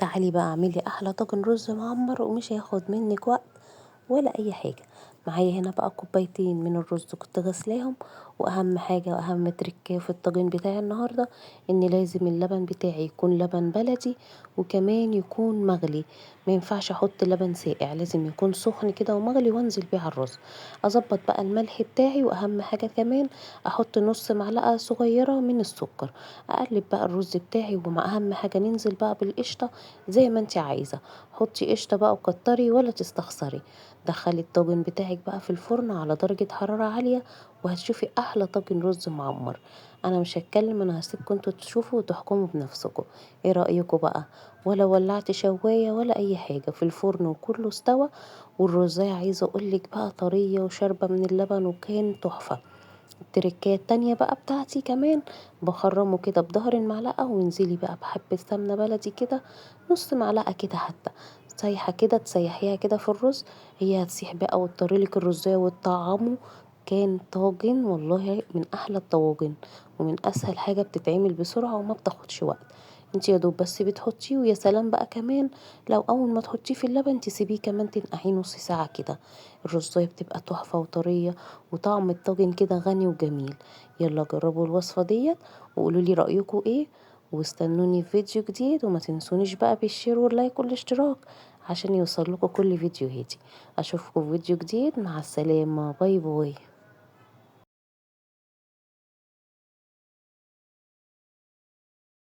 تعالي بقى اعملي احلى طاجن رز معمر ومش هياخد منك وقت ولا اي حاجه. معايا هنا بقى كوبايتين من الرز كنت غسلاهم، واهم حاجه واهم تركه في الطاجن بتاعي النهارده ان لازم اللبن بتاعي يكون لبن بلدي، وكمان يكون مغلي. ما ينفعش احط لبن ساقع، لازم يكون سخن كده ومغلي وانزل بيه على الرز. اظبط بقى الملح بتاعي، واهم حاجه كمان احط نص معلقه صغيره من السكر. اقلب بقى الرز بتاعي، ومع اهم حاجه ننزل بقى بالقشطه زي ما انت عايزه. حطي قشطه بقى وكتري ولا تستخسري. دخلي الطاجن بتاعك بقى في الفرن على درجه حراره عاليه، وهتشوفي احلى طاجن رز معمر. انا مش هتكلم، انا هسيبكم انتوا تشوفوا وتحكموا بنفسكم. ايه رايكم بقى؟ ولا ولعت شوايه ولا اي حاجه، في الفرن وكله استوى. والرزايه عايزه اقولك بقى طريه وشاربه من اللبن، وكان تحفه. التركات التانية بقى بتاعتي كمان، بخرمه كده بظهر المعلقة، وانزلي بقى بحبة سمنة بلدي كده، نص معلقة كده حتى، سايحة كده تسيحيها كده في الرز. هي هتسيح بقى وتطريلك الرزاية وتطعمه. كان طاجن والله من احلى الطواجن، ومن اسهل حاجة بتتعمل بسرعة وما بتاخدش وقت. انت يا دوب بس بتحطيه، ويا سلام بقى كمان لو اول ما تحطيه في اللبن تسيبيه كمان تنقعيه نص ساعة كده. الرزاية بتبقى تحفة وطرية، وطعم الطاجن كده غني وجميل. يلا جربوا الوصفة ديت وقولوا لي رأيكم ايه. واستنوني في فيديو جديد، وما تنسونيش بقى بالشير واللايك والاشتراك عشان يوصل لكم كل فيديو هادي. اشوفكم في فيديو جديد، مع السلامة، باي باي.